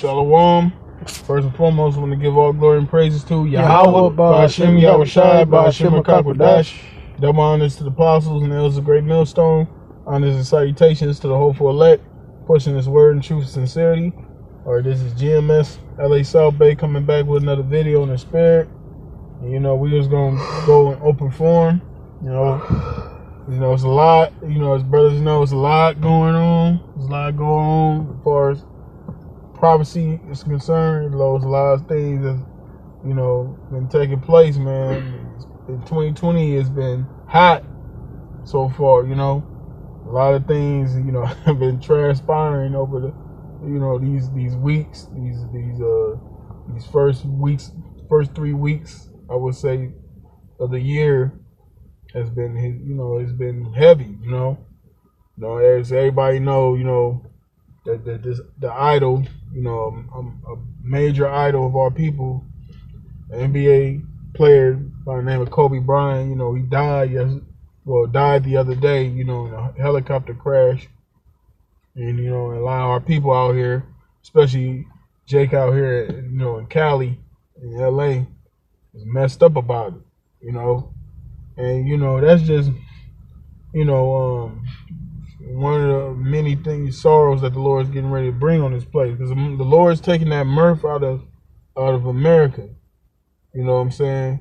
Shalom. First and foremost, I want to give all glory and praises to Yahweh, Ba'ashem, Yahweh Shai, Ba'ashem, Akakwadash. Double honors to the apostles and elders of Great Millstone. Honors and salutations to the hopeful elect, pushing this word in truth and sincerity. Alright, this is GMS, LA South Bay, coming back with another video in the spirit. And, we just going to go in open forum. It's a lot, as brothers know, it's a lot going on. There's a lot going on as far as prophecy is concerned. There's a lot of things that, been taking place, man. In 2020 has been hot so far, A lot of things, have been transpiring over the, these weeks, these first 3 weeks, I would say, of the year has been, it's been heavy, as everybody know, that the idol, a major idol of our people, an NBA player by the name of Kobe Bryant, he died died the other day, in a helicopter crash. And, a lot of our people out here, especially Jake out here, in Cali, in LA, is messed up about it, And, that's just, one of the many sorrows that the Lord is getting ready to bring on this place. Because the Lord is taking that mirth out of America. You know what I'm saying?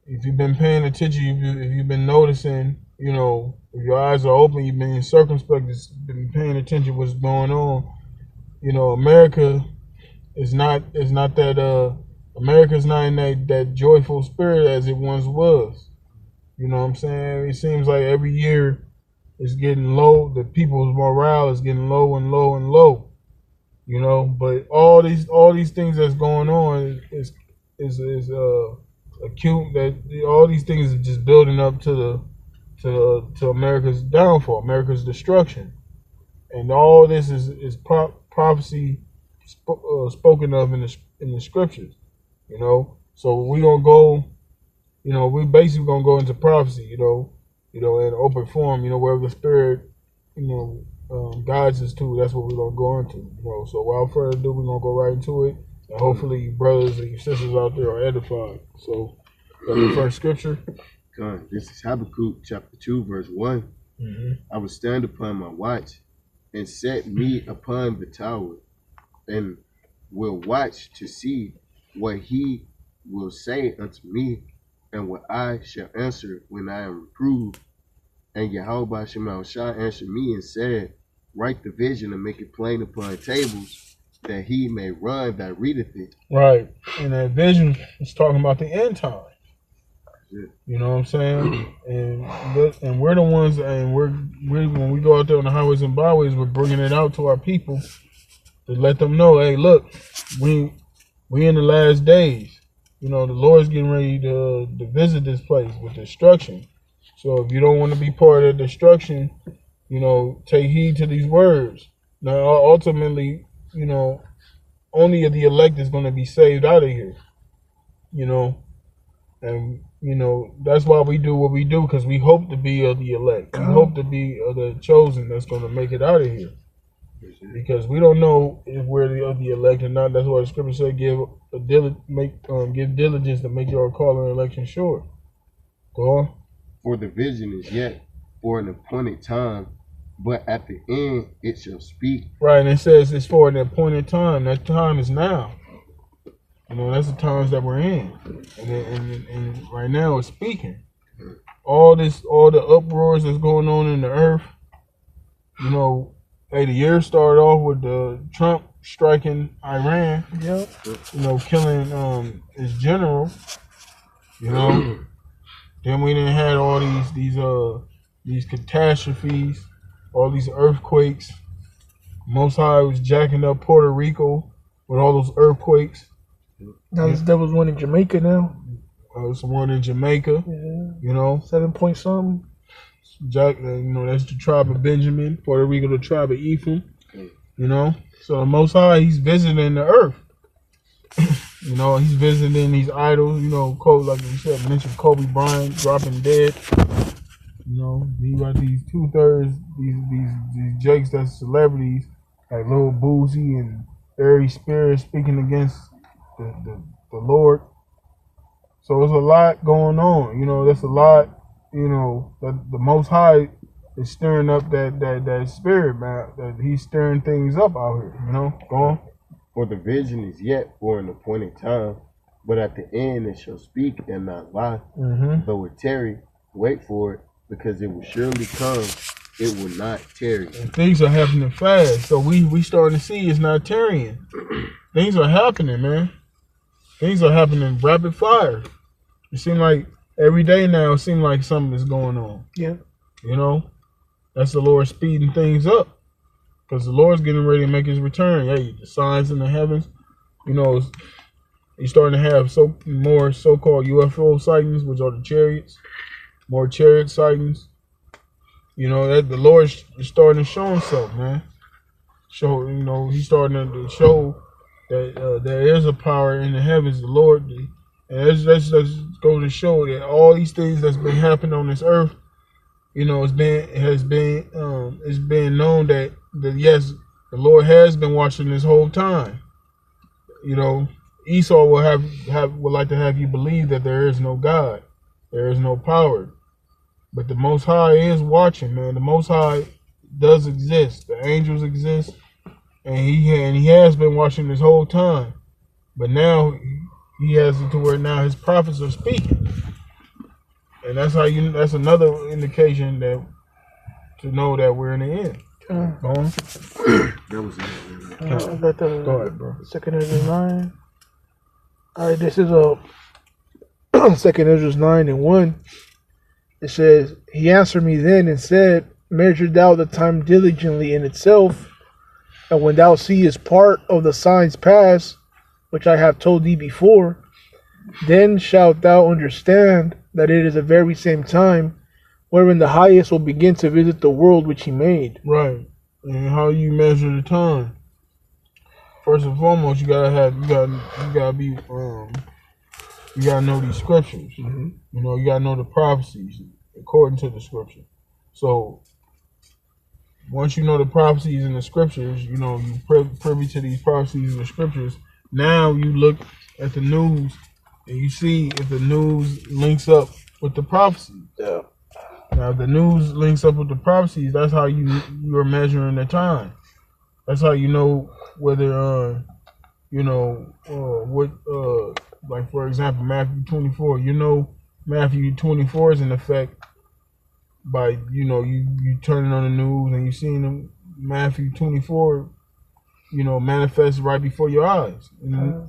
If you've been paying attention, if you've been noticing, if your eyes are open, you've been circumspect, been paying attention to what's going on. America is not that America's not in that joyful spirit as it once was. You know what I'm saying? It seems like every year it's getting low. The people's morale is getting low and low and low. But all these things that's going on is acute. That all these things are just building up to America's downfall, America's destruction, and all this is prophecy spoken of in the scriptures. So we gonna go. We basically gonna go into prophecy. In open form. Wherever the spirit, guides us to. That's what we're gonna go into. So without further ado, we're gonna go right into it. And hopefully you brothers and your sisters out there are edified. So that's the first scripture. God, this is Habakkuk chapter 2, verse 1. Mm-hmm. I will stand upon my watch and set me upon the tower, and will watch to see what he will say unto me, and what I shall answer when I am reproved. And Yahweh Shema shall answer me and said, write the vision and make it plain upon tables, that he may run that readeth it. Right. And that vision is talking about the end time. You know what I'm saying? And we're the ones, and we're when we go out there on the highways and byways, we're bringing it out to our people to let them know, hey, look, we in the last days. The Lord's getting ready to visit this place with destruction. So if you don't want to be part of the destruction, take heed to these words. Now, ultimately, only the elect is going to be saved out of here. And, that's why we do what we do, because we hope to be of the elect. We hope to be of the chosen that's going to make it out of here. Because we don't know if we're of the elect or not. That's why the scripture said, give diligence to make your call and election sure. Go on. For the vision is yet for an appointed time, but at the end it shall speak. Right, and it says it's for an appointed time. That time is now. That's the times that we're in. And right now it's speaking. All the uproars that's going on in the earth, hey, the year started off with the Trump striking Iran, killing his general, Then we didn't had all these catastrophes, all these earthquakes. Most High was jacking up Puerto Rico with all those earthquakes. Now there was one in Jamaica now. There's one in Jamaica. Yeah. 7 point something. That's the tribe of Benjamin. Puerto Rico, the tribe of Ephraim. So the Most High, he's visiting the earth. He's visiting these idols. Like you said, mentioned Kobe Bryant dropping dead. He got these 2/3 these jakes that's celebrities like Lil Boosie and every spirit speaking against the Lord. So there's a lot going on. You know, that's a lot. You know, that the Most High is stirring up that spirit, man. That He's stirring things up out here. You know, go on. For the vision is yet for an appointed time, but at the end it shall speak and not lie. Though it tarry, wait for it, because it will surely come. It will not tarry. And things are happening fast, so we starting to see it's not tarrying. Things are happening, man. Things are happening rapid fire. It seems like every day now, it seems like something is going on. Yeah. You know, that's the Lord speeding things up. Because the Lord's getting ready to make His return. Hey, the signs in the heavens, you know, He's starting to have more so-called UFO sightings, which are the chariots, more chariot sightings. You know, that the Lord's starting to show Himself, man. You know, He's starting to show that there is a power in the heavens, the Lord. And that's going to show that all these things that's been happening on this earth, you know, it's been known that yes, the Lord has been watching this whole time. You know, Esau would like to have you believe that there is no God, there is no power, but the Most High is watching, man. The Most High does exist. The angels exist, and he has been watching this whole time. But now He has it to where now His prophets are speaking. And that's another indication to know that we're in the end. Go on. That was it. I got the Go ahead, bro. 2 Ezra 9. Alright, this is 2 Ezra 9 and 1. It says, He answered me then and said, Measure thou the time diligently in itself, and when thou seest part of the signs pass, which I have told thee before, then shalt thou understand that it is the very same time wherein the highest will begin to visit the world which He made. Right. And how you measure the time? First and foremost, you gotta know these scriptures. You know, you gotta know the prophecies according to the scripture. So once you know the prophecies in the scriptures, you know you privy to these prophecies in the scriptures. Now you look at the news and you see if the news links up with the prophecies. Yeah. Now, if the news links up with the prophecies, that's how you're measuring the time. That's how you know whether, like for example, Matthew 24. You know, Matthew 24 is in effect by, you turning on the news and you seeing Matthew 24, manifest right before your eyes. And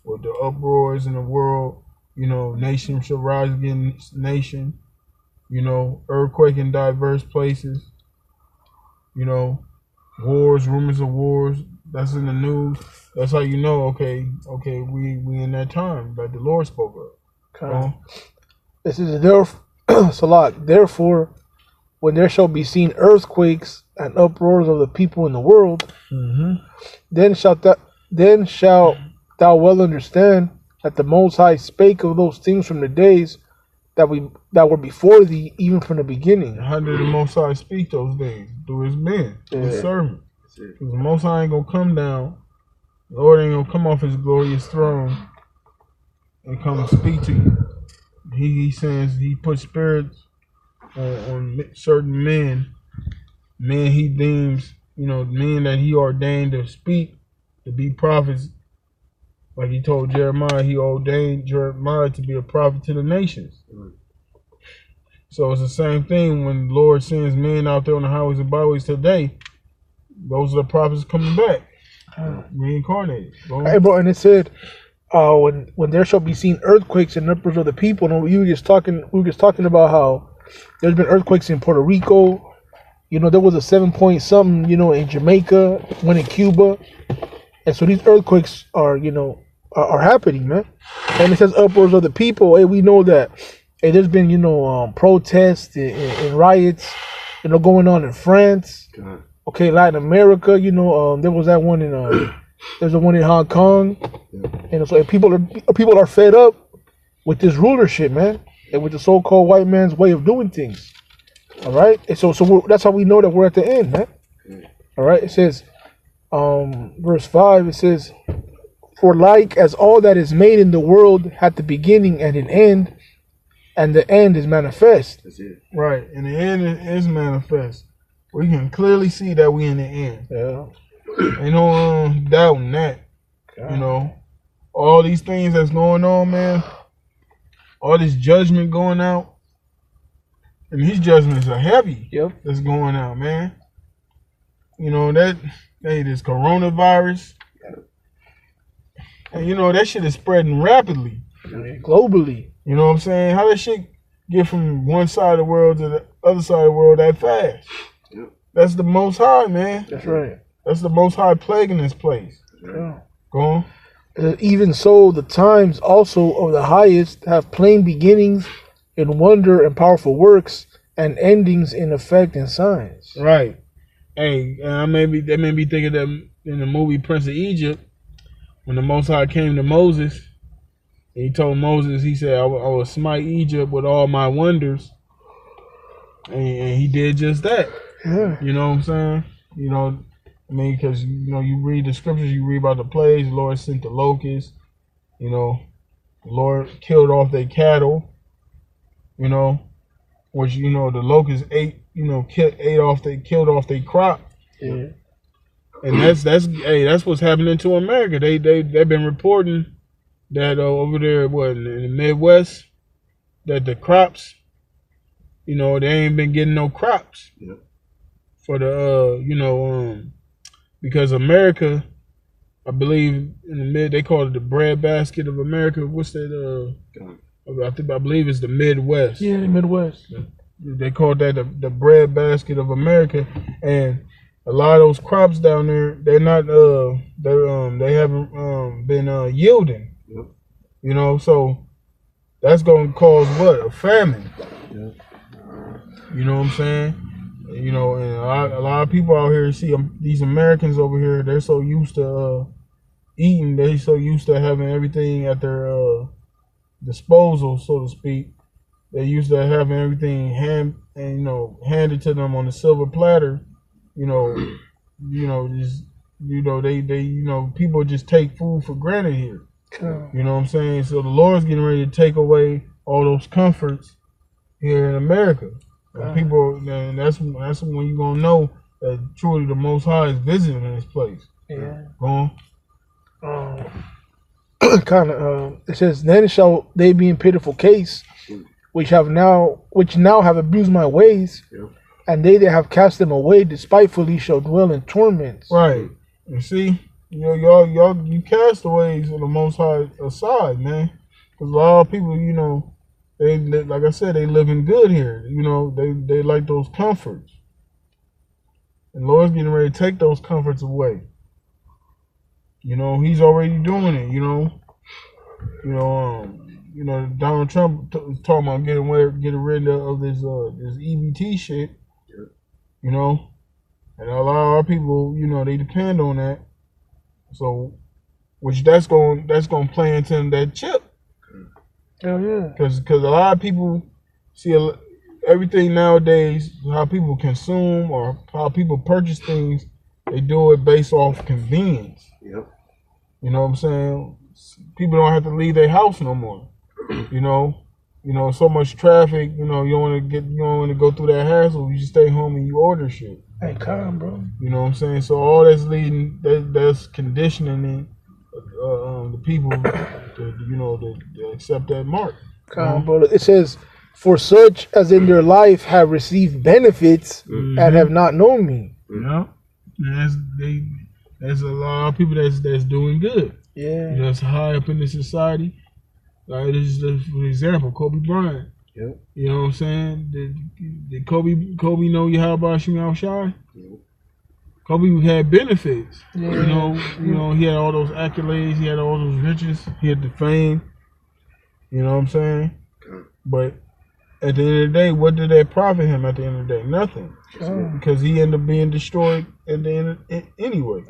with the uproars in the world, nation shall rise against nation. Earthquake in diverse places, wars, rumors of wars, that's in the news. That's how you know, okay, we in that time that the Lord spoke of. Okay. This is Salat. Therefore, when there shall be seen earthquakes and uproars of the people in the world, then shalt thou well understand that the Most High spake of those things from the days that were before thee, even from the beginning. How did the Most High speak those things? Through His men, His servant. Because the Most High ain't gonna come down. The Lord ain't gonna come off His glorious throne and come and speak to you. He says He put spirits on certain men He deems, men that He ordained to speak, to be prophets. Like He told Jeremiah, He ordained Jeremiah to be a prophet to the nations. So it's the same thing when the Lord sends men out there on the highways and byways today. Those are the prophets coming back, reincarnated. Hey, bro, and it said, when there shall be seen earthquakes and uproars of the people. And we were just talking about how there's been earthquakes in Puerto Rico. There was a 7 something, in Jamaica, one in Cuba. And so these earthquakes are happening, man. And it says uproars of the people. Hey, we know that. Hey, there's been, protests and riots, going on in France. God. Okay, Latin America, there was that one in, there's a one in Hong Kong. And so people are fed up with this rulership, man. And with the so-called white man's way of doing things. All right? And so that's how we know that we're at the end, man. All right? It says, verse 5, it says, "For like as all that is made in the world hath the beginning and an end, and the end is manifest." That's it. Right, and the end is manifest. We can clearly see that we in the end. Yeah. Ain't no doubting that. You know, all these things that's going on, man. All this judgment going out, and these judgments are heavy. Yep. That's going out, man. You know that. Hey, this coronavirus, and you know that shit is spreading rapidly, Globally. You know what I'm saying? How that shit get from one side of the world to the other side of the world that fast? Yep. That's the Most High, man. That's right. That's the Most High plaguing this place. Yeah. Go on. Even so, the times also of the highest have plain beginnings in wonder and powerful works, and endings in effect and signs. Right. Hey, they may be thinking that in the movie Prince of Egypt, when the Most High came to Moses, he told Moses, he said, I will smite Egypt with all my wonders. And he did just that. Yeah. You know what I'm saying? You know, I mean, because, you know, you read the scriptures, you read about the plagues, the Lord sent the locusts, you know, the Lord killed off their cattle, you know, which, you know, the locusts killed off their crop. Yeah. And that's what's happening to America. They've been reporting that over there, in the Midwest, that the crops, you know, they ain't been getting no crops. Yeah. For the because America, I believe they call it the bread basket of America. What's that? I believe it's the Midwest. Yeah, the Midwest. They call that the bread basket of America, and a lot of those crops down there, they're not they haven't been yielding. Yep. You know, so that's gonna cause what? A famine. Yep. You know what I'm saying? You know, and a lot of people out here see these Americans over here. They're so used to eating. They're so used to having everything at their disposal, so to speak. They're used to having everything handed to them on a silver platter. People just take food for granted here. You know what I'm saying? So the Lord's getting ready to take away all those comforts here in America. And people, and that's when you're gonna know that truly the Most High is visiting this place. Yeah. Go on. It says, "Then shall they be in pitiful case, which now have abused my ways, Yep. and they that have cast them away despitefully shall dwell in torments." Right. You see, you castaways of the Most High aside, man, because a lot of people, you know, they like I said, they living good here. You know, they like those comforts, and Lord's getting ready to take those comforts away. You know, He's already doing it. Donald Trump talking about getting rid of this EBT shit. Yep. You know, and a lot of our people, you know, they depend on that. So, which that's going play into that chip. Hell yeah. Because a lot of people see everything nowadays, how people consume or how people purchase things, they do it based off convenience. Yep. You know what I'm saying? People don't have to leave their house no more. You know, so much traffic. You know, you don't want to go through that hassle. You just stay home and you order shit. Hey, calm, bro. You know what I'm saying? So all that's leading, that's conditioning the people to accept that mark. Calm, bro. It says, "For such as in their life have received benefits and have not known me." Yeah, there's a lot of people that's doing good. Yeah, That's high up in the society. Like this is for example, Kobe Bryant. Yep. You know what I'm saying? Did Kobe know Yahweh Shem Shai? Yep. Kobe had benefits. Yeah. You know, he had all those accolades, he had all those riches, he had the fame. You know what I'm saying? But at the end of the day, what did that profit him at the end of the day? Nothing. Because he ended up being destroyed at the end anyway.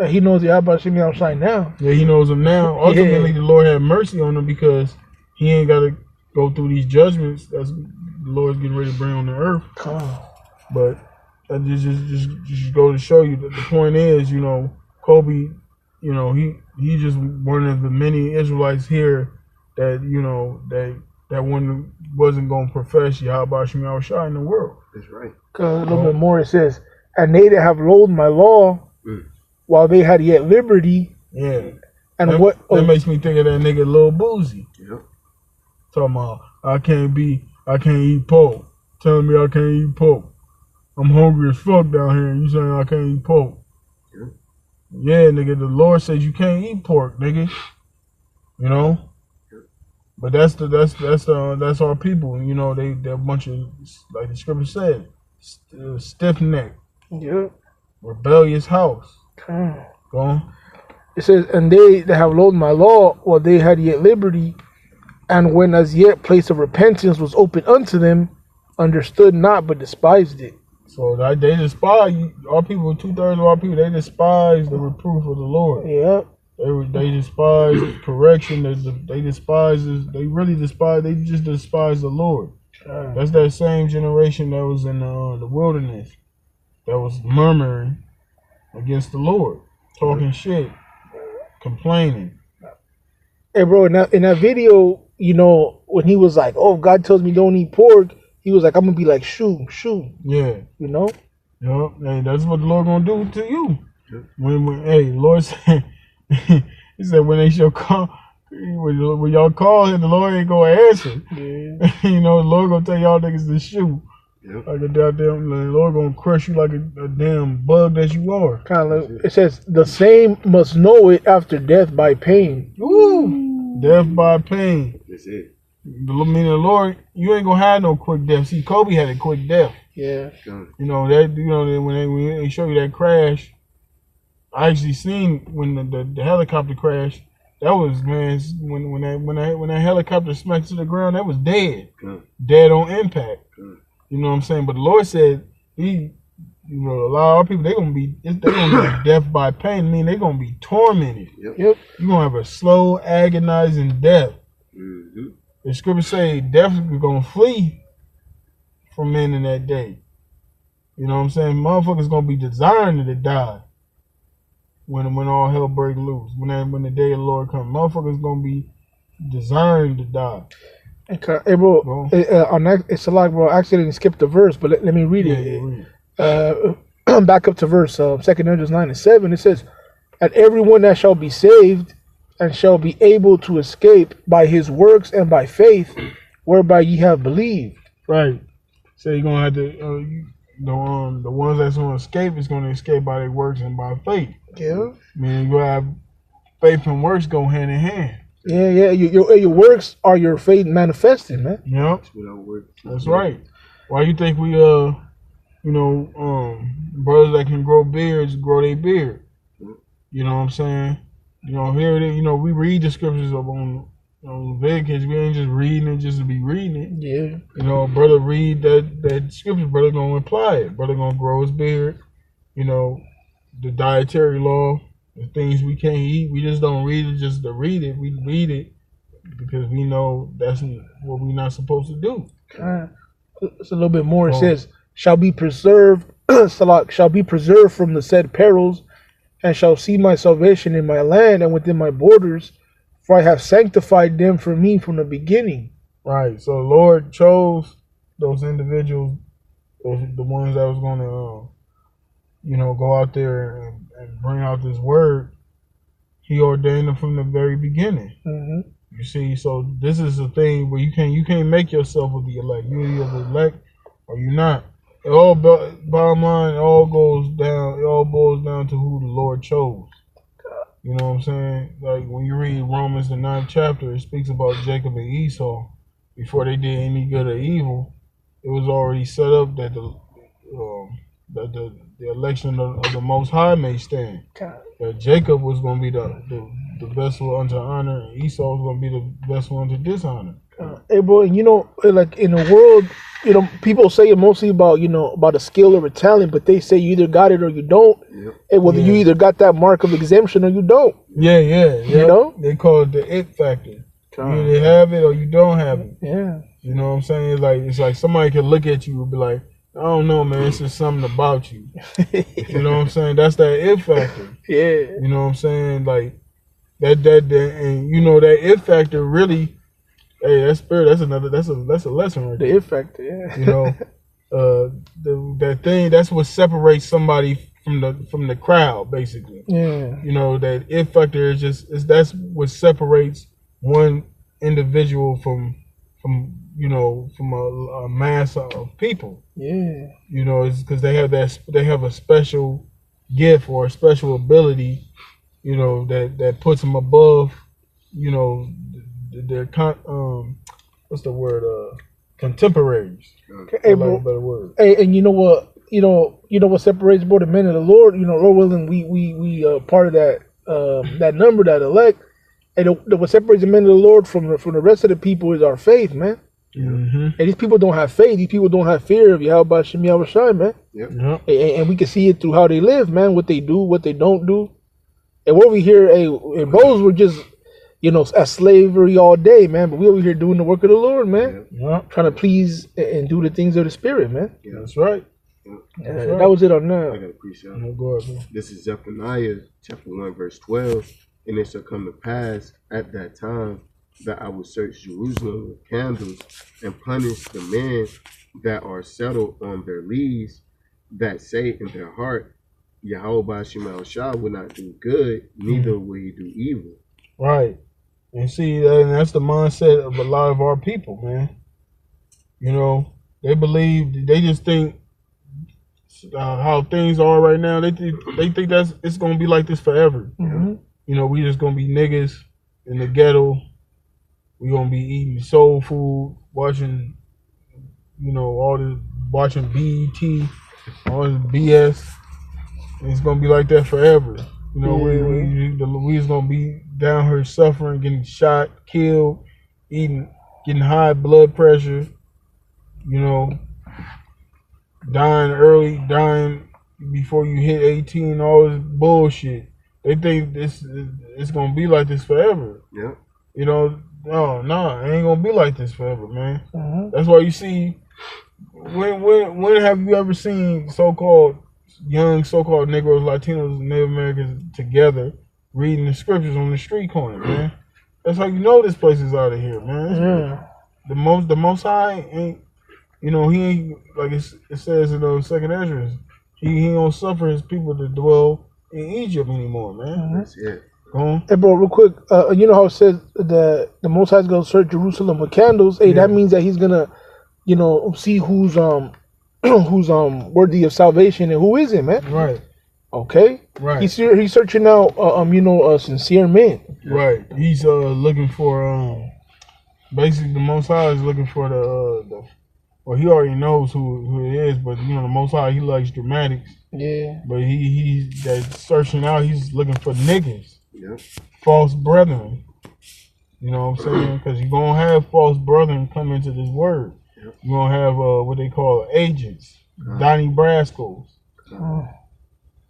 He knows the Abba Shimi outside now. Yeah, he knows him now. Ultimately, the Lord had mercy on him because he ain't got to go through these judgments that's the Lord's getting ready to bring on the earth. But that just go to show you that the point is, you know, Kobe, you know, he just one of the many Israelites here that, you know, that one wasn't going to profess Yahweh Shem Yahushua in the world. That's right. A little bit more, it says, and they that have loathed my law while they had yet liberty. Yeah. And that makes me think of that nigga Lil Boozy. Yep. Talking about, I can't eat pork. Telling me I can't eat pork. I'm hungry as fuck down here, and you saying I can't eat pork. Yeah, nigga, the Lord says you can't eat pork, nigga. You know? But that's our people. You know, they're a bunch of, like the scripture said, stiff neck. Yep. Rebellious house. Go on. It says, and they that have loathed my law, while they had yet liberty, and when as yet place of repentance was open unto them, understood not, but despised it. So they despise our people. 2/3 of our people, they despise the reproof of the Lord. Yeah. They despise correction. They really despise. They just despise the Lord. That's that same generation that was in the wilderness, that was murmuring against the Lord, talking shit, complaining. Hey, bro, in that video, you know, when he was like, "Oh, God tells me don't eat pork," he was like, "I'm gonna be like, shoo." Yeah. You know. Yeah. Hey, that's what the Lord gonna do to you. When hey, Lord said, he said when they shall call, when y'all call him, the Lord ain't gonna answer. Yeah. You know, the Lord gonna tell y'all niggas to shoot. Yep. Like a goddamn, the Lord gonna crush you like a damn bug that you are. Kind of like, it says the same must know it after death by pain. Ooh. Death by pain. That's it. Meaning the Lord, you ain't gonna have no quick death. See, Kobe had a quick death. Yeah. You know that. You know when they show you that crash, I actually seen when the helicopter crashed. That was, man, when that helicopter smacked to the ground, that was dead. Dead on impact. You know what I'm saying? But the Lord said you know, a lot of our people, they're gonna be death by pain. I mean, they're gonna be tormented. Yep. You're gonna have a slow, agonizing death. Mm-hmm. The scripture say death is gonna flee from men in that day. You know what I'm saying? Motherfuckers gonna be desiring to die when all hell break loose. When the day of the Lord comes, motherfuckers gonna be desiring to die. Okay, hey, bro, it's a lot, bro. I accidentally skipped the verse, but let me read it. Back up to verse 2 Esdras 9:7. It says, "And everyone that shall be saved and shall be able to escape by his works and by faith, whereby ye have believed." Right. So you're gonna have to the ones that's gonna escape is gonna escape by their works and by faith. Yeah. Meaning you have faith and works go hand in hand. Yeah. Your works are your faith manifesting, man. Yeah. That's right. Why you think we brothers that can grow beards grow their beard? You know what I'm saying? You know, here it is, you know, we read the scriptures up on Leviticus. We ain't just reading it just to be reading it. Yeah. You know, brother read that scripture, brother gonna apply it. Brother gonna grow his beard. You know, the dietary law, the things we can't eat. We just don't read it just to read it. We read it because we know that's what we're not supposed to do. It's a little bit more. It says, "Shall be preserved, shall be preserved from the said perils, and shall see my salvation in my land and within my borders, for I have sanctified them for me from the beginning." Right. So the Lord chose those individuals, the ones that was going to, go out there and bring out this word. He ordained them from the very beginning. Mm-hmm. You see, so this is the thing where you can't make yourself with the elect. You're either elect or you're not. It all, bottom line, it all boils down to who the Lord chose. You know what I'm saying? Like when you read Romans the 9th chapter, it speaks about Jacob and Esau. Before they did any good or evil, it was already set up that the election of the Most High may stand. That Jacob was going to be the vessel unto honor, and Esau was going to be the vessel unto dishonor. Hey, bro, like in the world, people say it mostly about, about a skill or a talent, but they say you either got it or you don't. Yep. And whether you either got that mark of exemption or you don't. Yeah. You know? They call it the it factor. You either have it or you don't have it. Yeah. You know what I'm saying? It's like somebody can look at you and be like, I don't know, man. It's just something about you. You know what I'm saying? That's that it factor. Yeah. You know what I'm saying? Like that, and you know that it factor really. Hey, that spirit. That's a lesson right there. The it factor. Yeah. You know, that thing. That's what separates somebody from the crowd, basically. Yeah. You know, that it factor that's what separates one individual from a mass of people. Yeah. You know, it's because they have a special gift or a special ability, you know, that puts them above, you know, their what's the word? Contemporaries. Hey, For lack bro. of a better word. Hey, and you know what? You know what separates both the men of the Lord. You know, Lord willing, we part of that that number, that elect. And what separates the men of the Lord from the rest of the people is our faith, man. Mm-hmm. And these people don't have faith. These people don't have fear of Yahweh Shem Yahushai, man. Yep. And we can see it through how they live, man. What they do, what they don't do. And what we hear, in Bose, we're just, you know, at slavery all day, man. But we over here doing the work of the Lord, man. Yep. Trying to please and do the things of the Spirit, man. Yeah. That's right. That's right. That was it on I that. got a precept. No, go ahead, bro. This is Zephaniah chapter 1 verse 12. And it shall come to pass at that time that I will search Jerusalem with candles and punish the men that are settled on their leaves, that say in their heart, Yahweh Shema Shah will not do good, neither will he do evil. Right. And see, and that's the mindset of a lot of our people, man. You know, they just think how things are right now. They think it's gonna be like this forever. Mm-hmm. You know, we just gonna be niggas in the ghetto. We gonna be eating soul food, watching, you know, watching BET, all this BS. And it's gonna be like that forever. You know, we just gonna be down here suffering, getting shot, killed, getting high blood pressure. You know, dying early, dying before you hit 18, all this bullshit. They think it's gonna be like this forever. Yeah. You know, no, it ain't gonna be like this forever, man. Mm-hmm. That's why you see, when have you ever seen young so-called Negroes, Latinos, and Native Americans together reading the scriptures on the street corner, man? That's how you know this place is out of here, man. Yeah. The Most High ain't, you know, he ain't, like it says in the Second Ezra, he don't suffer his people to dwell in Egypt anymore, man. Mm-hmm. That's it. Go on. Hey, bro, real quick, you know how it says that the Most High is gonna search Jerusalem with candles? Hey, that means that he's gonna, you know, see who's who's worthy of salvation and who isn't, man. Right. Okay. Right. He's searching out, you know, sincere men. Right. He's looking for basically the Most High is looking for the well, he already knows who it is, but you know the Most High, he likes dramatics. Yeah. But he's searching out. He's looking for niggas, Yep. false brethren. You know what I'm saying? Because you're gonna have false brethren come into this word. Yep. You're gonna have what they call agents, Donnie Brascos. Go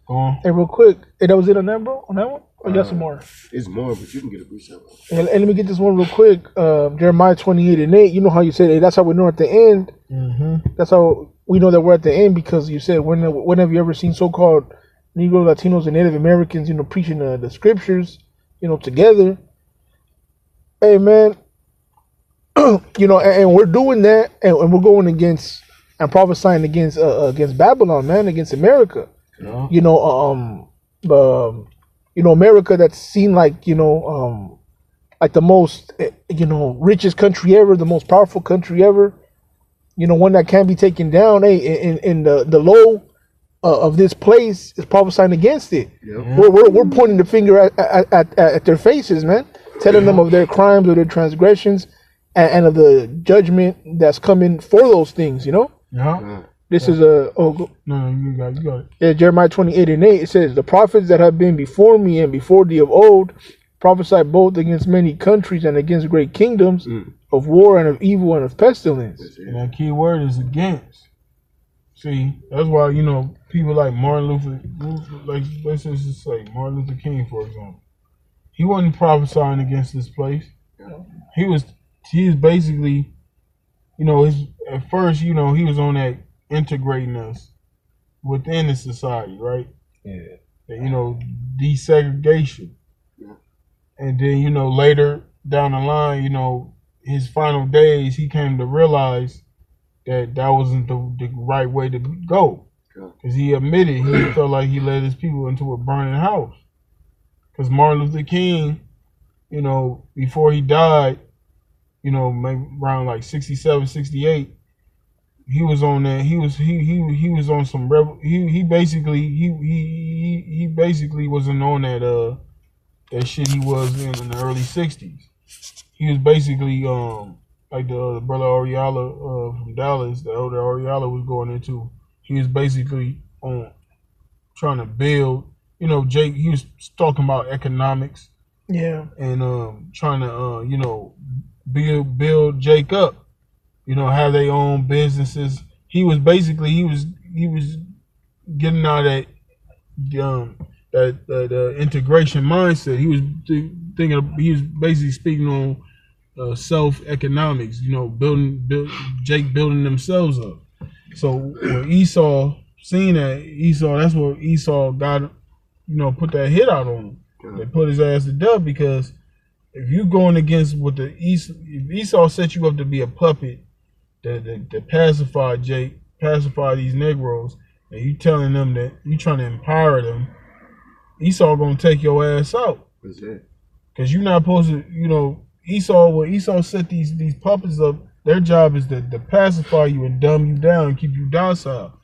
on. Hey, real quick, hey, that was it on that, bro? On that one? Or you got some more? It's more, but you can get a precept. And let me get this one real quick. Jeremiah 28:8. You know how you said, hey, that's how we know at the end. Mm-hmm. That's how we know that we're at the end, because you said, when have you ever seen so-called Negro, Latinos, and Native Americans, you know, preaching the scriptures, you know, together? Hey, man, you know, and we're doing that, and we're going against and prophesying against Babylon, man, against America. Yeah. You know, you know, America that's seen like, you know, like the most, you know, richest country ever, the most powerful country ever. You know, one that can't be taken down. Hey, in the low of this place is prophesying against it. Yep. We're pointing the finger at their faces, man, telling them of their crimes, of their transgressions, and of the judgment that's coming for those things. You know. Yeah. This is No, you got it. Yeah, Jeremiah 28:8. It says, the prophets that have been before me and before thee of old prophesied both against many countries and against great kingdoms, of war and of evil and of pestilence. And that key word is against. See, that's why, you know, people like Martin Luther, like let's just say Martin Luther King, for example. He wasn't prophesying against this place. He was basically, you know, at first, you know, he was on that integrating us within the society, right? Yeah. You know, desegregation. Yeah. And then, you know, later down the line, you know, his final days, he came to realize that that wasn't the right way to go. Because he admitted he felt like he led his people into a burning house. Because Martin Luther King, you know, before he died, you know, maybe around like 67, 68, he was on that. He was on some he basically wasn't on that shit he was in the early 60s. He was basically like the brother Ariala from Dallas, the elder Ariala was going into. He was basically on trying to build. You know, Jake. He was talking about economics. Yeah. And trying to you know, build Jake up. You know, have their own businesses. He was basically he was getting out of that integration mindset. He was thinking. He was basically speaking on self economics. You know, Jake building themselves up. So when Esau seen that, that's what Esau got. You know, put that hit out on him. They put his ass to death because if you going against what if Esau set you up to be a puppet to pacify Jake, pacify these Negroes, and you telling them that you trying to empower them, Esau gonna take your ass out. That's it. Cause you're not supposed to, you know, when Esau set these puppets up, their job is to pacify you and dumb you down and keep you docile.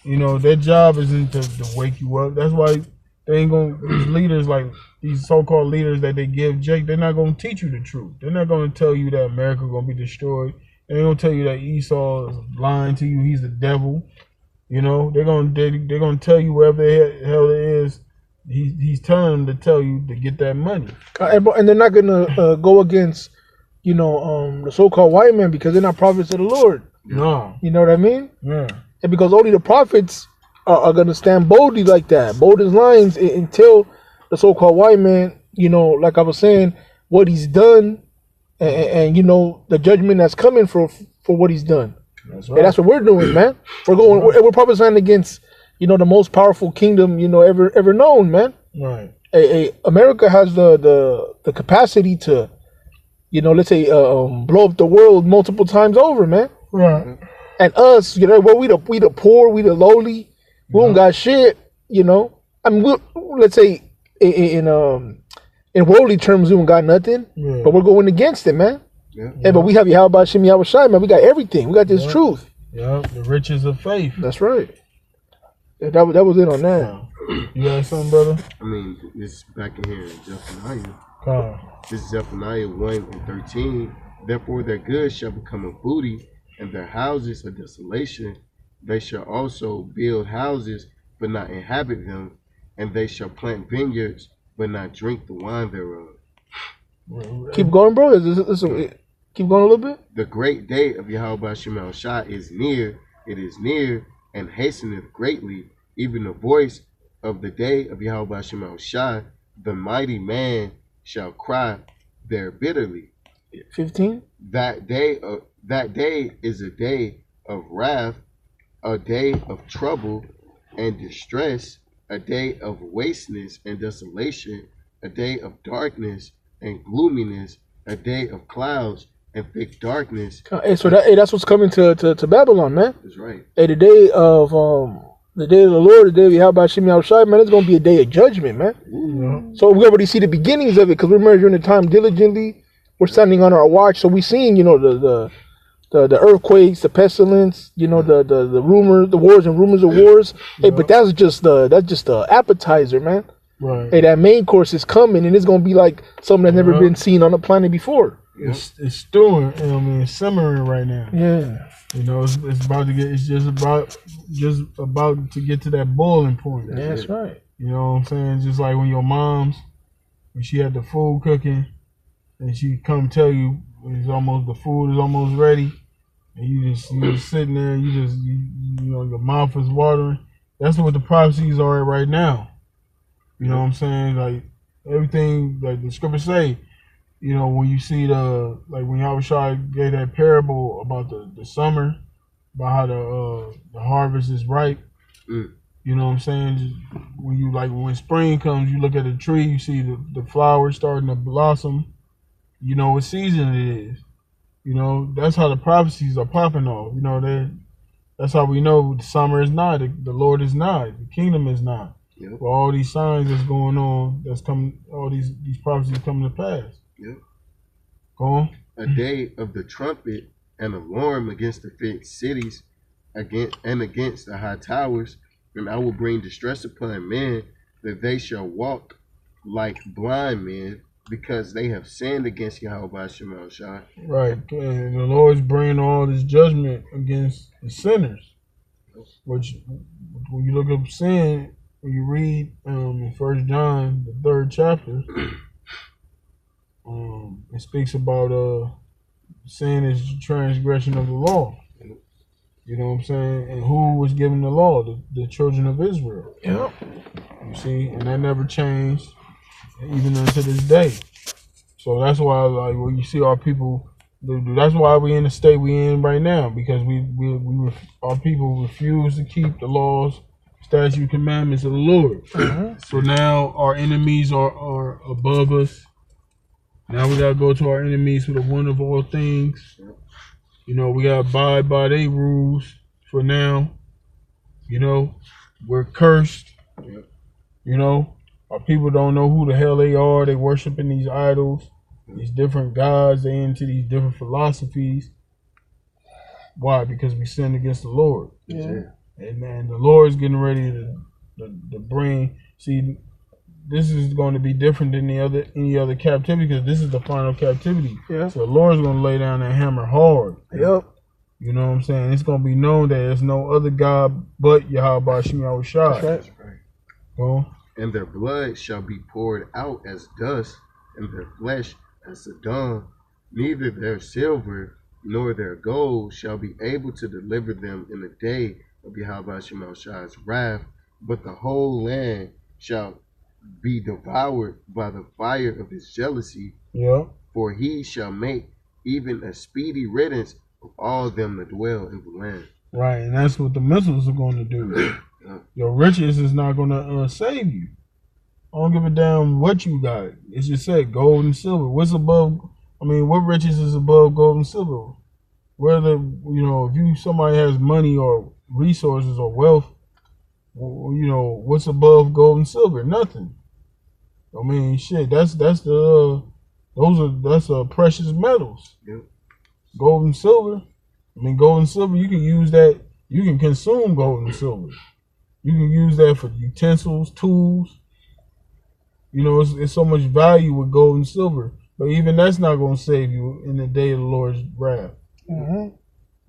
You know, their job isn't to wake you up. That's why they ain't gonna, these leaders, like these so-called leaders that they give Jake, they're not gonna teach you the truth. They're not gonna tell you that America gonna be destroyed. They're gonna tell you that Esau is lying to you. He's the devil. You know, they're gonna tell you wherever the hell it is. He's telling them to tell you to get that money. And they're not gonna go against, you know, the so-called white men because they're not prophets of the Lord. No. You know what I mean? Yeah. And because only the prophets are going to stand boldly like that, bold as lions, until the so-called white man, you know, like I was saying, what he's done, and you know, the judgment that's coming for what he's done. That's right. And that's what we're doing, man. We're prophesying against, you know, the most powerful kingdom, you know, ever known, man. Right. America has the capacity to, you know, let's say blow up the world multiple times over, man. Right. And us, you know, well, we the poor, we the lowly, we don't got shit, you know. I mean, let's say in worldly terms, we don't got nothing, but we're going against it, man. Yeah. But we have Yahweh Shem Yahweh Shai, man. We got everything. We got this truth. Yeah, the riches of faith. That's right. Yeah, that was it on that. You got something, brother? I mean, this is back in here in Zephaniah. This is Zephaniah 1:13. Therefore, their goods shall become a booty, and their houses a desolation. They shall also build houses, but not inhabit them, and they shall plant vineyards, but not drink the wine thereof. Keep going, bro. Keep going a little bit. The great day of Yahweh Shem Shai is near. It is near, and hasteneth greatly. Even the voice of the day of Yahweh Shem Shai, the mighty man shall cry there bitterly. 15. That day is a day of wrath, a day of trouble and distress, a day of wasteness and desolation, a day of darkness and gloominess, a day of clouds and thick darkness. Hey, so that's what's coming to Babylon, man. That's right. Hey, the day of the Lord, the day of Yahweh Shem Yahweh Shai, man, it's gonna be a day of judgment, man. Mm-hmm. So we already see the beginnings of it because we're measuring the time diligently. We're standing on our watch, so we're seeing, you know, the earthquakes, the pestilence, you know, the rumors, the wars and rumors of wars. Hey, but that's just the appetizer, man. Right. Hey, that main course is coming, and it's gonna be like something that's never been seen on the planet before. It's stewing. You know what I mean, it's simmering right now. Yeah. You know, it's about to get. It's just about to get to that boiling point. That's right. You know what I'm saying? Just like when your mom's, when she had the food cooking, and she come tell you the food is almost ready, and you just sitting there, you know, your mouth is watering. That's what the prophecies are right now. You know what I'm saying? Like everything, like the scriptures say. You know, when you see when Yahushua gave that parable about the summer, about how the harvest is ripe. Mm. You know what I'm saying? Just when spring comes, you look at a tree, you see the flowers starting to blossom. You know what season it is. You know, that's how the prophecies are popping off. You know, that's how we know the summer is nigh, the Lord is nigh, the kingdom is nigh. Yep. For all these signs that's going on, that's coming, all these prophecies coming to pass. Yep. Go on. A day of the trumpet and alarm against the fixed cities, against the high towers, and I will bring distress upon men, that they shall walk like blind men, because they have sinned against Yahweh Shema Shai. Right. And the Lord's bringing all this judgment against the sinners. Which, when you look up sin, when you read in 1 John, the 3rd chapter, it speaks about sin is transgression of the law. You know what I'm saying? And who was given the law? The children of Israel. Yep. You see? And that never changed, even unto this day. So that's why, like, when you see our people, that's why we in the state we in right now, because our people refuse to keep the laws, statute, commandments of the Lord. So now our enemies are above us. Now we gotta go to our enemies for the one of all things. You know, we gotta abide by their rules for now. You know, we're cursed. You know, our people don't know who the hell they are. They worshiping these idols, these different gods. They into these different philosophies. Why? Because we sinned against the Lord. Yeah. And man, the Lord is getting ready to bring. See, this is going to be different than any other captivity, because this is the final captivity. Yeah. So the Lord's going to lay down that hammer hard. Yep. You know what I'm saying? It's going to be known that there's no other God but Yahweh Shem Yahushua. That's right. Go. And their blood shall be poured out as dust, and their flesh as the dung. Neither their silver nor their gold shall be able to deliver them in the day of Yahweh Shem Yahushua's wrath, but the whole land shall be devoured by the fire of his jealousy. Yeah. For he shall make even a speedy riddance of all them that dwell in the land. Right, and that's what the missiles are going to do. Your riches is not going to save you. I don't give a damn what you got. It's just said gold and silver. What's above? I mean, what riches is above gold and silver? Whether, you know, if somebody has money or resources or wealth, you know, what's above gold and silver? Nothing. I mean, shit. That's precious metals. Yep. Gold and silver. I mean, gold and silver. You can use that. You can consume gold and silver. You can use that for utensils, tools. You know, it's so much value with gold and silver. But even that's not going to save you in the day of the Lord's wrath. Mm-hmm.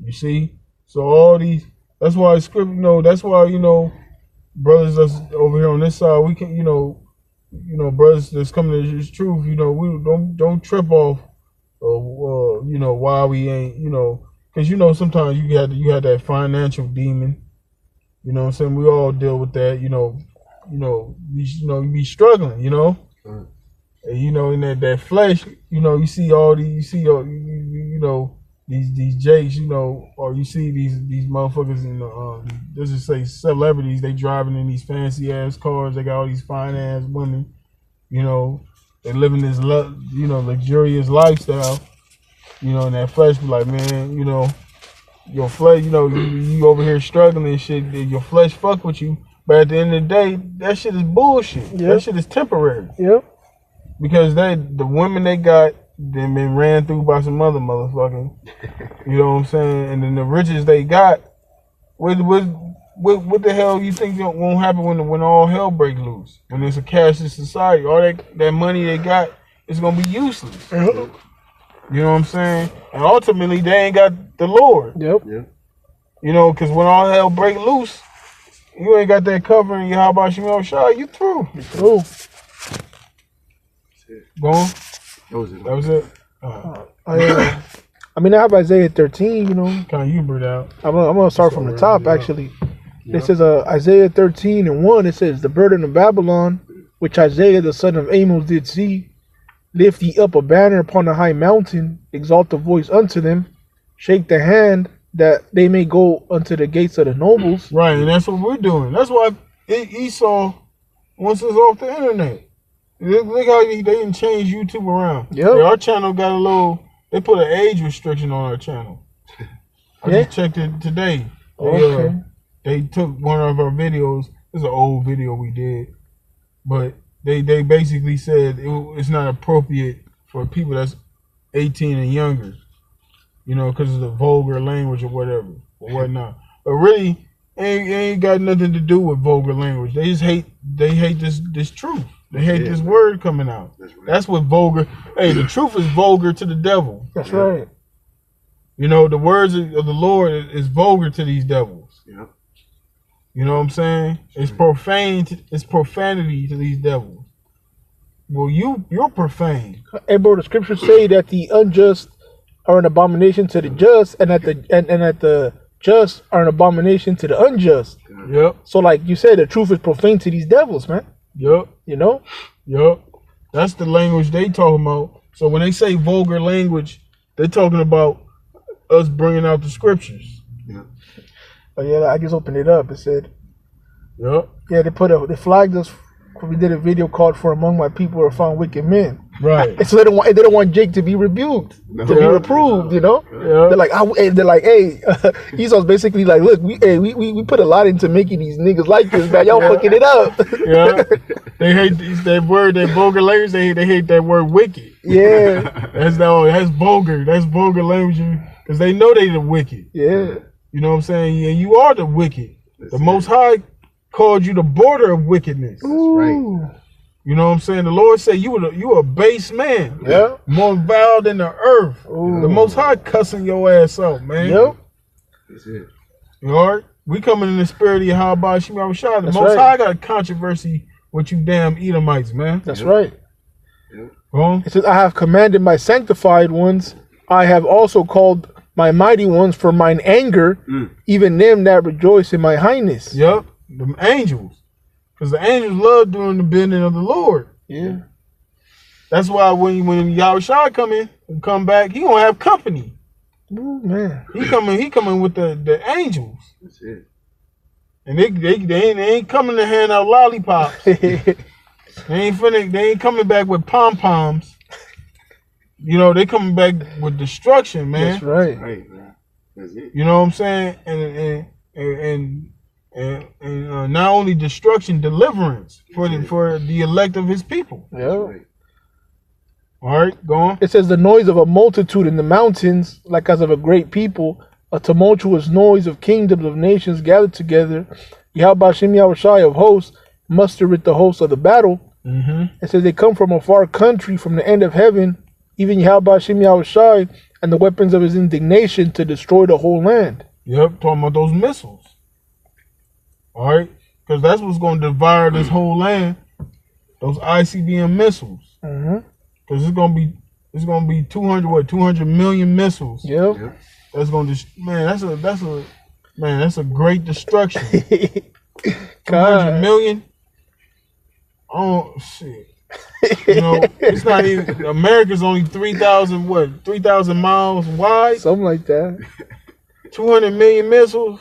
You see? So all these, that's why script, you know, that's why, you know, brothers that's over here on this side, we can, you know, brothers that's coming to this truth, you know, we don't trip off, you know, why we ain't, you know, because, you know, sometimes you had that financial demon. You know what I'm saying? We all deal with that, you be struggling, you know? Mm. And, you know, in that flesh, you know, you know, these jakes, you know, or you see these motherfuckers in let's just say celebrities, they driving in these fancy ass cars, they got all these fine ass women, you know, they living this, you know, luxurious lifestyle, you know, and that flesh be like, man, you know, your flesh, you know, you over here struggling and shit, your flesh fuck with you, but at the end of the day, that shit is bullshit. Yep. That shit is temporary. Yep. Because the women they got, they been ran through by some other motherfucking, you know what I'm saying? And then the riches they got, what the hell you think won't happen when all hell break loose? When there's a cashless society, all that money they got is gonna be useless. Yep. You know what I'm saying? And ultimately, they ain't got the Lord. Yep. Yep. You know, because when all hell break loose, you ain't got that covering. You how about you Shah? You through? You through? Go on. That was it. I mean, I have Isaiah 13. You know, kind of you bring out. I'm gonna start from the top. Actually, it says Isaiah 13:1. It says, "The burden of Babylon, which Isaiah the son of Amos did see. Lift ye up a banner upon a high mountain, exalt the voice unto them, shake the hand that they may go unto the gates of the nobles. Right, and that's what we're doing. That's why Esau wants us off the internet. Look how they didn't change YouTube around. Yep. Yeah, our channel got a little. They put an age restriction on our channel. I just checked it today. They took one of our videos. It's an old video we did, but they basically said it's not appropriate for people that's 18 and younger. You know, because of the vulgar language or whatever or whatnot. But really, it ain't got nothing to do with vulgar language. They just hate. They hate this truth. They hate this word coming out. That's what vulgar. Hey, the truth is vulgar to the devil. That's right. You know, the words of the Lord is vulgar to these devils. Yeah. You know what I'm saying? It's profane. It's profanity to these devils. Well, you're profane. Hey, bro, the scriptures say that the unjust are an abomination to the just, and that the just are an abomination to the unjust. Yep. So, like you said, the truth is profane to these devils, man. Yep. You know? Yep. That's the language they talking about. So when they say vulgar language, they're talking about us bringing out the scriptures. Yeah. Oh yeah, I just opened it up. It said, Yep. yeah, they flagged us. We did a video called "For Among My People Are Found Wicked Men." Right. And so they don't want Jake to be rebuked, to be reproved. You know? Yeah. They're like, hey, Esau's basically like, look, we put a lot into making these niggas like this, man. Y'all fucking it up. Yeah. They hate that word, that vulgar language. They hate that word wicked. Yeah. That's vulgar. That's vulgar language because they know they the wicked. Yeah. You know what I'm saying? Yeah, you are the wicked. The Most High called you the border of wickedness. That's right. You know what I'm saying? The Lord said you a base man. Yeah. More vile than the earth. Ooh. The Most High cussing your ass out, man. Yep. That's it. You all right? We coming in the spirit of Yahweh Shema Shah. The Most High got a controversy with you damn Edomites, man. That's right. Yep. It says, I have commanded my sanctified ones. I have also called my mighty ones for mine anger, even them that rejoice in my highness. Yep. The angels. Because the angels love doing the bidding of the Lord. Yeah. That's why when Yahushua come back, he gonna have company. Ooh, man. He coming with the angels. That's it. And they ain't coming to hand out lollipops. They ain't coming back with pom poms. You know, they coming back with destruction, man. That's right. Right, man. That's it. You know what I'm saying? And not only destruction, deliverance for the elect of his people. Yeah. Right. All right, go on. It says the noise of a multitude in the mountains, like as of a great people, a tumultuous noise of kingdoms of nations gathered together. Yahweh Shem Yahushai of hosts mustereth the hosts of the battle. It says they come from a far country, from the end of heaven, even Yahweh Shem Yahushai, and the weapons of his indignation to destroy the whole land. Yep, talking about those missiles. All right, because that's what's going to devour this whole land. Those ICBM missiles. Because it's gonna be 200 million missiles. Yep. That's gonna that's a great destruction. 200 million. Oh shit. You know, it's not even America's only 3,000 miles wide. Something like that. 200 million missiles.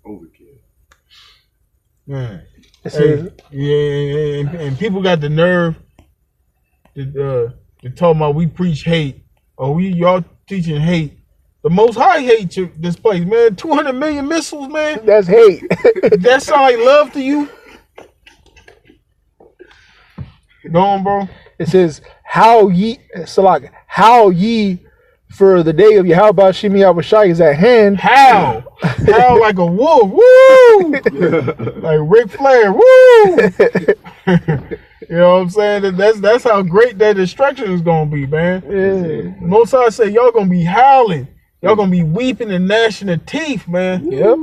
Overkill. Man. Hey, And people got the nerve to talk about we preach hate or y'all teaching hate. The Most High hate this place, man. 200 million missiles, man. That's hate. That sound like love to you? Go on, bro. It says, how ye for the day of Yahweh Shem Yahushai is at hand. How like a wolf. Woo! Like Ric Flair. Woo! You know what I'm saying? That's how great that destruction is gonna be, man. Yeah. Most I say y'all gonna be howling. Y'all gonna be weeping and gnashing of teeth, man. Yep.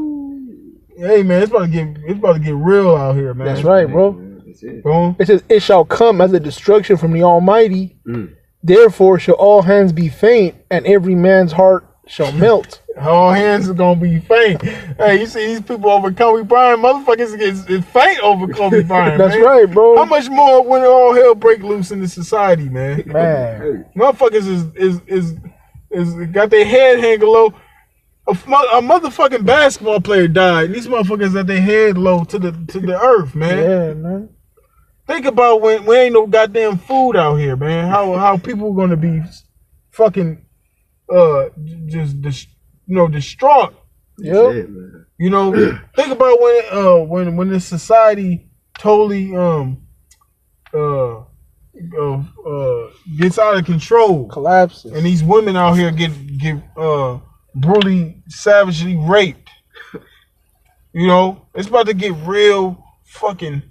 Hey man, it's about to get real out here, man. That's right, bro. That's it. It says, it shall come as a destruction from the Almighty. Therefore shall all hands be faint, and every man's heart shall melt. All hands are gonna be faint. Hey, you see these people over Kobe Bryant, motherfuckers is faint over Kobe Bryant. That's man. right, bro. How much more when all hell break loose in the society, man? Man. Motherfuckers is got their head hanging low. A motherfucking basketball player died. And these motherfuckers got their head low to the earth, man. Yeah, man. Think about when we ain't no goddamn food out here, man. How people gonna be fucking distraught. Yep. You know, think about when this society totally gets out of control, collapses, and these women out here get brutally, savagely raped. You know, it's about to get real fucking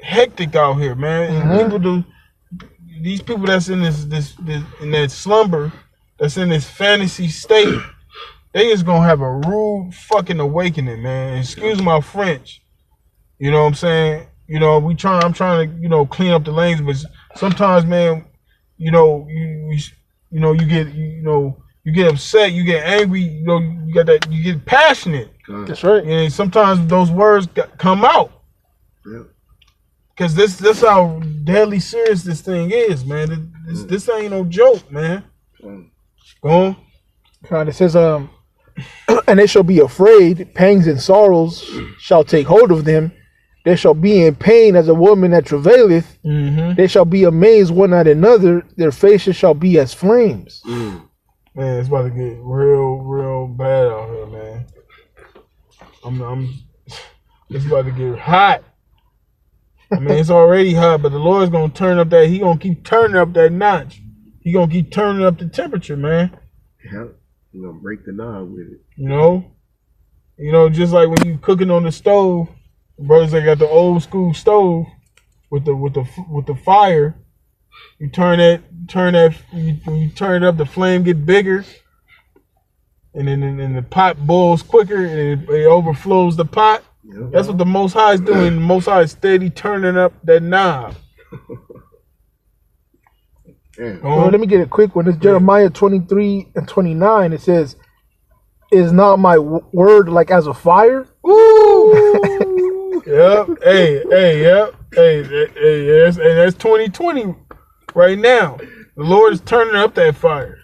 hectic out here, man. And these people that's in this in that slumber, that's in this fantasy state, they just gonna have a rude fucking awakening, man. Excuse my French. You know what I'm saying? You know, I'm trying to, clean up the lanes, but sometimes, man, you get upset, you get angry, you get passionate. That's right. And sometimes those words come out. Yeah. Cause this how deadly serious this thing is, man. This ain't no joke, man. Go on. God, it says, and they shall be afraid, pangs and sorrows shall take hold of them. They shall be in pain as a woman that travaileth. They shall be amazed one at another. Their faces shall be as flames. Man, it's about to get real bad out here, man. It's about to get hot. I mean, it's already hot, but the Lord's gonna turn up that. He gonna keep turning up that notch. He gonna keep turning up the temperature, man. Yeah, you gonna break the knob with it. You know, just like when you cooking on the stove, brothers that got the old school stove with the fire. You turn that. When you turn it up, the flame get bigger, and then the pot boils quicker, and it overflows the pot. Yep. That's what the Most High is doing. The Most High is steady turning up that knob. Let me get a quick one. It's Jeremiah 23:29. It says, "Is not my word like as a fire?" Woo! Yep. Yep. That's 2020 right now. The Lord is turning up that fire.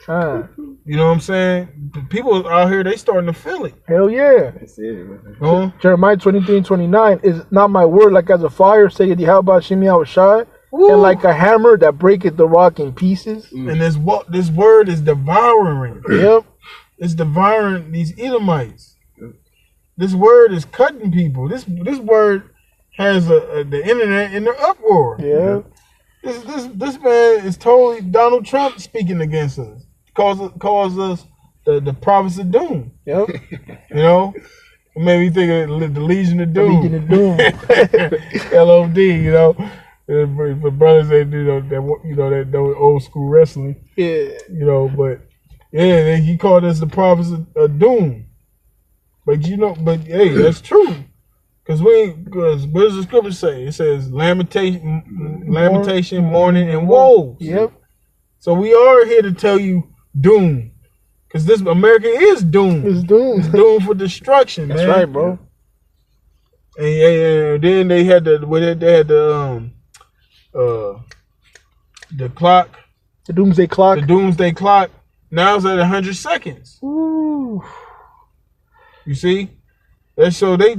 You know what I'm saying? The people out here, they starting to feel it. Hell yeah. That's it, man. Jeremiah 23:29. Is not my word like as a fire, saith Yahweh Shem Yahushai, and like a hammer that breaketh the rock in pieces. And this word is devouring. Yep. It's devouring these Edomites. This word is cutting people. This word has the internet in the uproar. Yeah. This man is totally Donald Trump speaking against us. Calls us the prophets of doom. Yep. You know? It made me think of the Legion of Doom. Legion of Doom. LOD, you know. For brothers that do that old school wrestling. Yeah. You know, but yeah, he called us the prophets of doom. But hey, that's true. Because what does the scripture say? It says lamentation, mourning, and woe. Yep. So we are here to tell you doom. Because this America is doomed. It's doomed. It's doomed for destruction, That's man. right, bro. And then they had the clock. The doomsday clock. The doomsday clock. Now it's at 100 seconds. Ooh. You see? And so they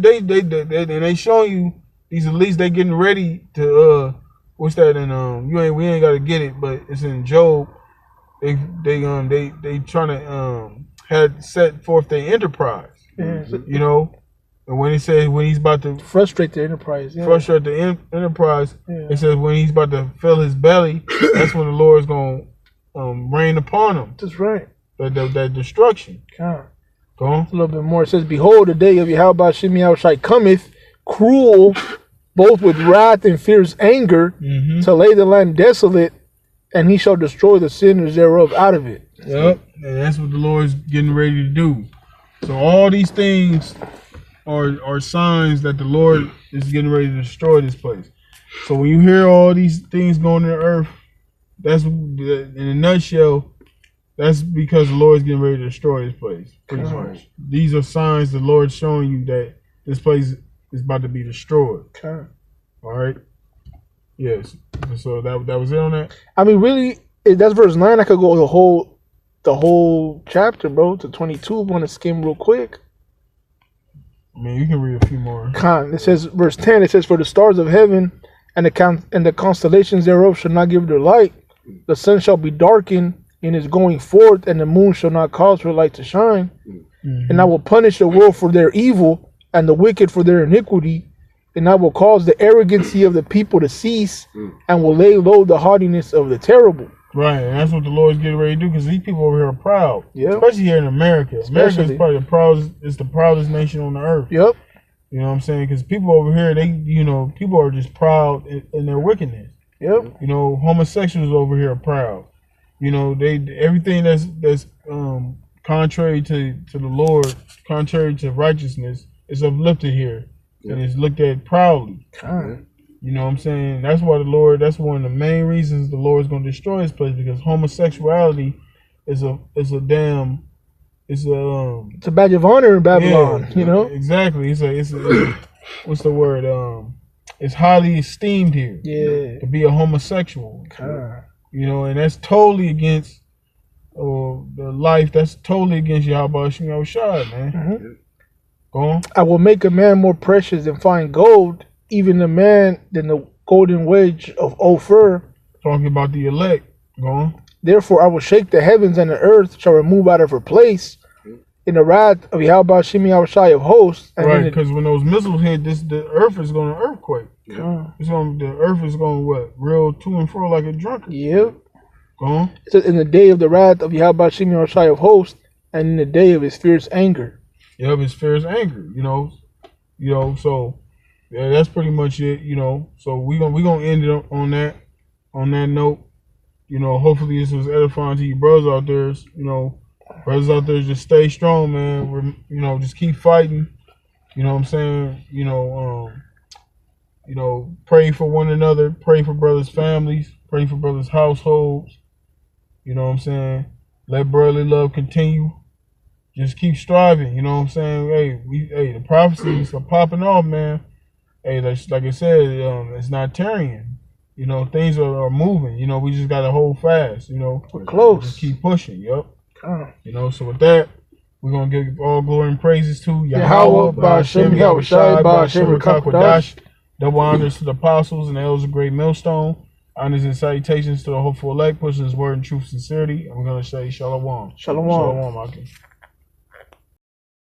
showing you these elites. They getting ready to what's that in we ain't got to get it, but it's in Job. They trying to had set forth their enterprise. Yeah. You know, and when he says when he's about to frustrate the enterprise, frustrate the enterprise, it says when he's about to fill his belly, that's when the Lord is gonna rain upon him. That's right. That destruction. God. Go on. A little bit more. It says, "Behold, the day of Yahweh Shem Yahushai cometh, cruel, both with wrath and fierce anger, to lay the land desolate, and he shall destroy the sinners thereof out of it." Yep, and that's what the Lord's getting ready to do. So all these things are signs that the Lord is getting ready to destroy this place. So when you hear all these things going on the earth, that's in a nutshell. That's because the Lord's getting ready to destroy this place. Pretty much. These are signs the Lord's showing you that this place is about to be destroyed. Okay. All right. Yes. So that was it on that. I mean, really, that's verse 9. I could go the whole the whole chapter, bro, to 22. Want to skim real quick? I mean, you can read a few more. It says, verse 10, it says, for the stars of heaven and the constellations thereof shall not give their light. The sun shall be darkened in his going forth, and the moon shall not cause her light to shine. Mm-hmm. And I will punish the world for their evil, and the wicked for their iniquity. And I will cause the arrogancy of the people to cease, and will lay low the haughtiness of the terrible. Right, and that's what the Lord's getting ready to do, because these people over here are proud. Yep. Especially here in America. America is probably the proudest nation on the earth. Yep. You know what I'm saying? Because people over here, people are just proud in their wickedness. Yep. You know, homosexuals over here are proud. You know, everything that's contrary to the Lord, contrary to righteousness, is uplifted here. Yep. And it's looked at proudly. You know what I'm saying? That's why that's one of the main reasons the Lord is going to destroy this place, because homosexuality is a badge of honor in Babylon, yeah, you know? Exactly. It's what's the word? It's highly esteemed here. Yeah. To be a homosexual. You know, and that's totally against the life. That's totally against Yahweh Shem Yahushua, man. Mm-hmm. Go on. I will make a man more precious than fine gold, even a man than the golden wedge of Ophir. Talking about the elect. Go on. Therefore I will shake the heavens, and the earth shall remove out of her place in the wrath of Yahweh Shem Yahushua of hosts. Right, because when those missiles hit, the earth is going to earthquake. Yeah. The earth is going to reel to and fro like a drunkard. Yeah. Go on. It says, in the day of the wrath of Yahweh Shem Yahushua of hosts, and in the day of his fierce anger. Yeah, of his fierce anger. You know. So yeah, that's pretty much it. You know. So we gonna end it on that note. You know. Hopefully this was edifying to you brothers out there. You know, brothers out there, just stay strong, man. Just keep fighting. You know what I'm saying? You know, pray for one another. Pray for brothers' families. Pray for brothers' households. You know what I'm saying? Let brotherly love continue. Just keep striving. You know what I'm saying? Hey, the prophecies are popping off, man. Hey, like I said, it's not tarrying. You know, things are moving. You know, we just got to hold fast. You know, we're close. Just keep pushing. Yep. You know, so with that, we're going to give all glory and praises to Yahweh, Ba'ashem Yahushai, Ba'ashem Rakakwadash. Double honors to the apostles and the elders of Great Millstone. Honors and salutations to the hopeful elect, pushing his word in truth and sincerity. And we're going to say Shalom. Shalom. Shalom, Aki.